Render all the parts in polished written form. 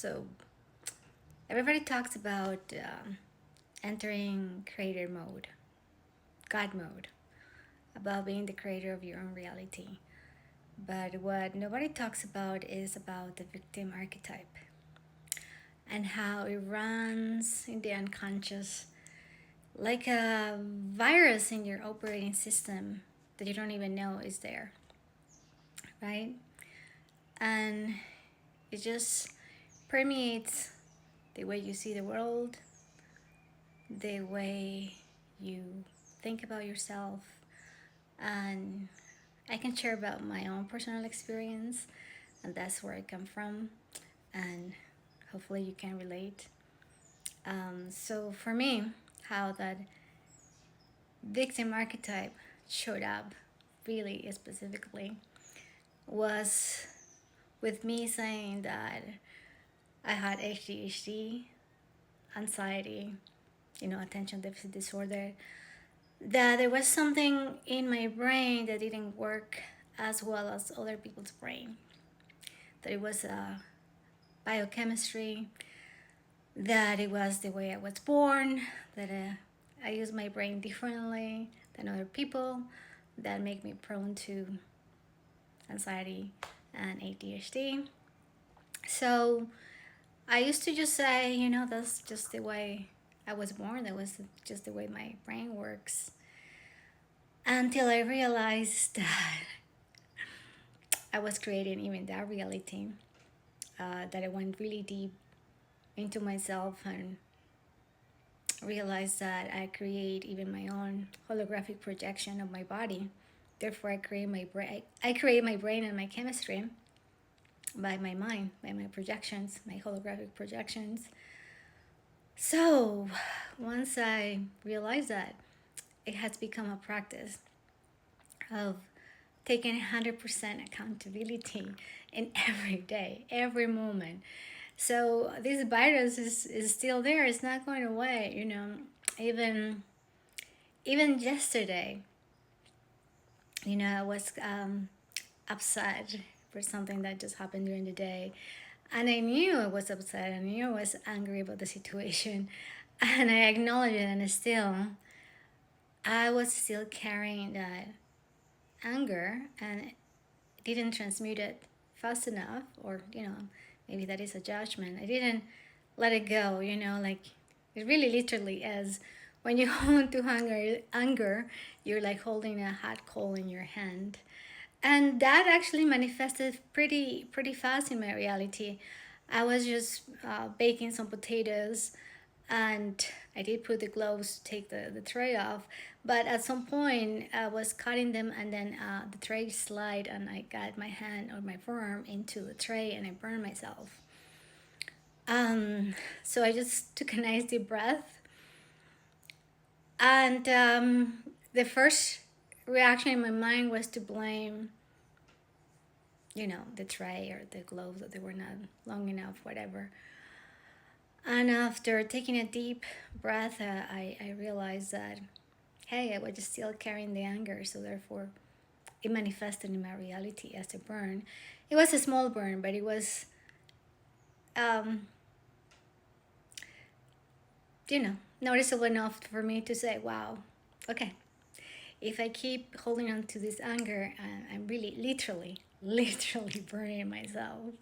So everybody talks about entering creator mode, God mode, about being the creator of your own reality. But what nobody talks about is about the victim archetype and how it runs in the unconscious like a virus in your operating system that you don't even know is there, right? And it just permeates the way you see the world, the way you think about yourself. And I can share about my own personal experience, and that's where I come from, and hopefully you can relate. So for me, how that victim archetype showed up really specifically was with me saying that I had ADHD, anxiety, attention deficit disorder, that there was something in my brain that didn't work as well as other people's brain. That it was biochemistry, that it was the way I was born, that I use my brain differently than other people, that make me prone to anxiety and ADHD. So I used to just say, that's just the way I was born, that was just the way my brain works. Until I realized that I was creating even that reality, that I went really deep into myself and realized that I create even my own holographic projection of my body. Therefore, I create my brain. I create my brain and my chemistry by my mind, by my projections, my holographic projections. So, once I realized that, it has become a practice of taking 100% accountability in every day, every moment. So this virus is still there. It's not going away. Even even yesterday, I was upset for something that just happened during the day, and I knew I was upset. I knew I was angry about the situation, and I acknowledged it. And still, I was still carrying that anger and didn't transmute it fast enough, or maybe that is a judgment. I didn't let it go. Like it really literally is. When you hold on to anger, you're like holding a hot coal in your hand, and that actually manifested pretty fast in my reality. I was just baking some potatoes, and I did put the gloves to take the tray off, but at some point I was cutting them, and then the tray slid and I got my hand or my forearm into the tray and I burned myself. So I just took a nice deep breath, and the first reaction in my mind was to blame the tray or the gloves, that they were not long enough, whatever. And after taking a deep breath, I realized that, hey, I was just still carrying the anger, so therefore it manifested in my reality as a burn. It was a small burn, but it was, um, noticeable enough for me to say, wow, okay, if I keep holding on to this anger, I'm really literally burning myself.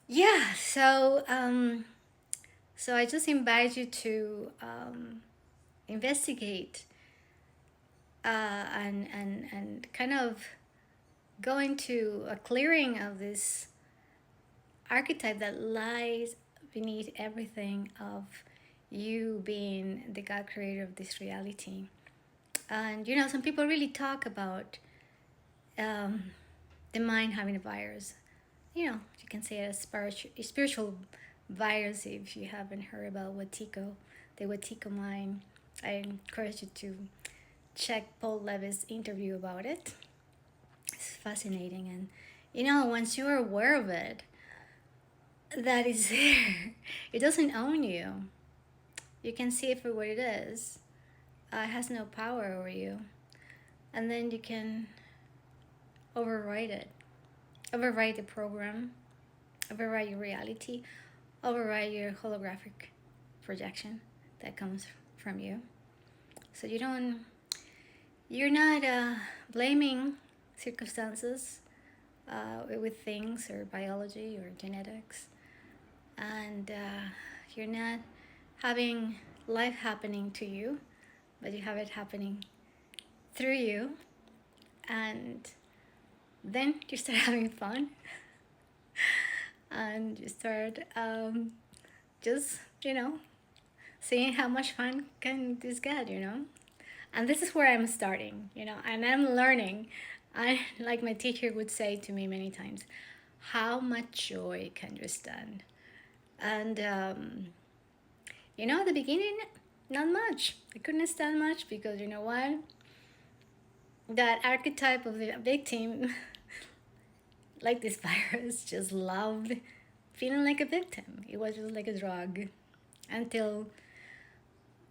Yeah, so I just invite you to investigate, and kind of go into a clearing of this archetype that lies beneath everything of you being the God creator of this reality. And some people really talk about the mind having a virus. You can say a spiritual virus if you haven't heard about the Watiko mind. I encourage you to check Paul Levitt's interview about it. It's fascinating, and once you're aware of it, that is there. It doesn't own you. You can see it for what it is. It has no power over you, and then you can override it, override the program, override your reality, override your holographic projection that comes from you. So you're not blaming circumstances with things or biology or genetics, and you're not having life happening to you, but you have it happening through you, and then you start having fun, and you start just seeing how much fun can this get, and this is where I'm starting, and I'm learning. I like my teacher would say to me many times, how much joy can you stand? And at the beginning, not much. I couldn't stand much because you know what? That archetype of the victim, like this virus, just loved feeling like a victim. It was just like a drug until,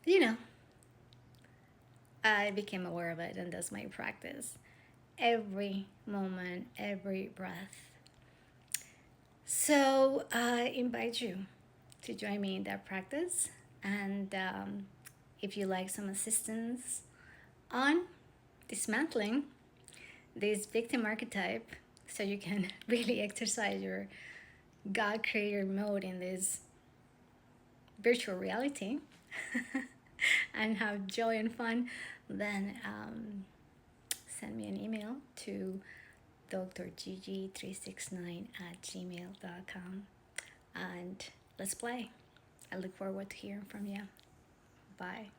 you know, I became aware of it, and that's my practice. Every moment, every breath. So I invite you to join me in that practice. And if you like some assistance on dismantling this victim archetype, so you can really exercise your God creator mode in this virtual reality and have joy and fun, then send me an email to drgg369@gmail.com and let's play. I look forward to hearing from you. Bye.